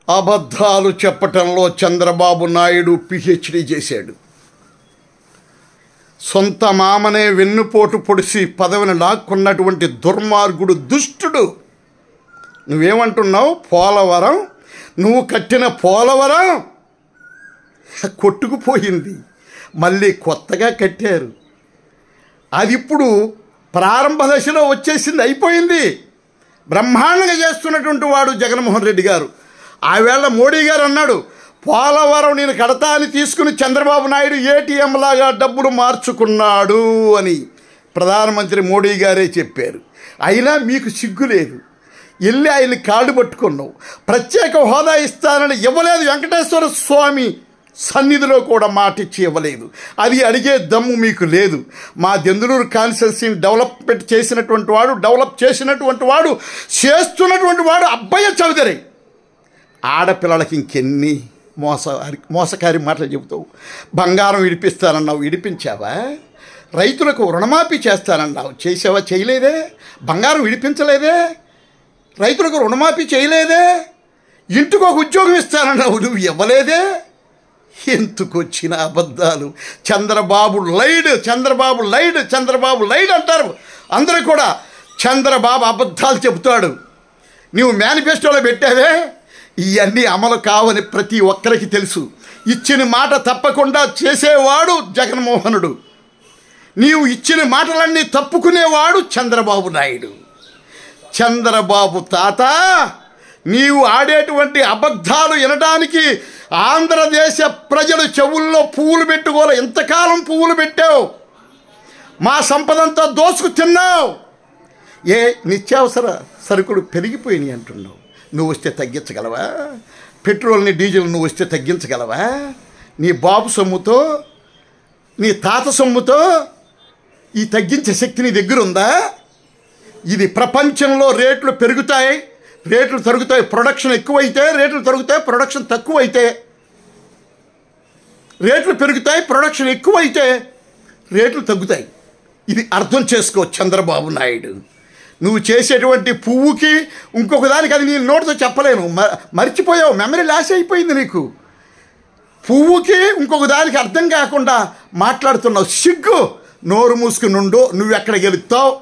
అబద్ధాలు చెప్పటంలో చంద్రబాబు నాయుడు పిహెచ్డి చేశాడు. సొంత మామనే వెన్నుపోటు పొడిసి పదవిని లాక్కున్నటువంటి దుర్మార్గుడు, దుష్టుడు. నువ్వేమంటున్నావు? పోలవరం, నువ్వు కట్టిన పోలవరం కొట్టుకుపోయింది, మళ్ళీ కొత్తగా కట్టారు. అది ఇప్పుడు ప్రారంభ దశలో వచ్చేసింది, అయిపోయింది. బ్రహ్మాండంగా చేస్తున్నటువంటి వాడు జగన్మోహన్ రెడ్డి గారు. ఆవేళ మోడీ గారు అన్నాడు, పోలవరం నేను కడతా అని తీసుకుని చంద్రబాబు నాయుడు ఏటీఎం లాగా డబ్బులు మార్చుకున్నాడు అని ప్రధానమంత్రి మోడీ గారే చెప్పారు. అయినా మీకు సిగ్గు లేదు, వెళ్ళి ఆయన్ని కాళ్ళు పట్టుకున్నావు. ప్రత్యేక హోదా ఇస్తానని ఇవ్వలేదు, వెంకటేశ్వర స్వామి సన్నిధిలో కూడా మాట ఇచ్చి ఇవ్వలేదు. అది అడిగే దమ్ము మీకు లేదు. మా దెందులూరు కాన్స్టిట్యున్సీని డెవలప్ చేసినటువంటి వాడు చేస్తున్నటువంటి వాడు అబ్బయ్య చౌదరి. ఆడపిల్లలకి ఇంకెన్ని మోసకారి మాటలు చెబుతావు. బంగారం విడిపిస్తానన్నావు, విడిపించావా? రైతులకు రుణమాఫీ చేస్తానన్నావు, చేసావా? చేయలేదే. బంగారం విడిపించలేదే, రైతులకు రుణమాఫీ చేయలేదే. ఇంటికి ఒక ఉద్యోగం ఇస్తానన్నావు, నువ్వు ఇవ్వలేదే. ఎందుకు వచ్చిన అబద్ధాలు? చంద్రబాబు లైడ్ అంటారు అందరూ కూడా. చంద్రబాబు అబద్ధాలు చెబుతాడు. నీవు మేనిఫెస్టోలో పెట్టావే, ఇవన్నీ అమలు కావని ప్రతి ఒక్కరికి తెలుసు. ఇచ్చిన మాట తప్పకుండా చేసేవాడు జగన్మోహనుడు. నీవు ఇచ్చిన మాటలన్నీ తప్పుకునేవాడు చంద్రబాబు నాయుడు. చంద్రబాబు తాత, నీవు ఆడేటువంటి అబద్ధాలు వినడానికి ఆంధ్రదేశ ప్రజలు చెవుల్లో పువ్వులు పెట్టుకోలే. ఎంతకాలం పువ్వులు పెట్టావు? మా సంపదంతా దోసుకు తిన్నావు. నిత్యావసర సరుకులు పెరిగిపోయినాయి అంటున్నావు. నువ్వు వస్తే తగ్గించగలవా? పెట్రోల్ని డీజిల్ నువ్వు వస్తే తగ్గించగలవా? నీ బాబు సొమ్ముతో, నీ తాత సొమ్ముతో ఈ తగ్గించే శక్తి నీ దగ్గర ఉందా? ఇది ప్రపంచంలో రేట్లు పెరుగుతాయి, రేట్లు తరుగుతాయి. ప్రొడక్షన్ ఎక్కువైతే రేట్లు తరుగుతాయి, ప్రొడక్షన్ తక్కువైతే రేట్లు పెరుగుతాయి, ప్రొడక్షన్ ఎక్కువైతే రేట్లు తగ్గుతాయి. ఇది అర్థం చేసుకో చంద్రబాబు నాయుడు. నువ్వు చేసేటువంటి పువ్వుకి ఇంకొక దానికి అది నీ నోటితో చెప్పలేను, మర్చిపోయావు. మెమరీ లాస్ అయిపోయింది నీకు. పువ్వుకి ఇంకొక దానికి అర్థం కాకుండా మాట్లాడుతున్నావు. సిగ్గు. నోరు మూసుకుని ఉండు. నువ్వు ఎక్కడ గెలుస్తావు?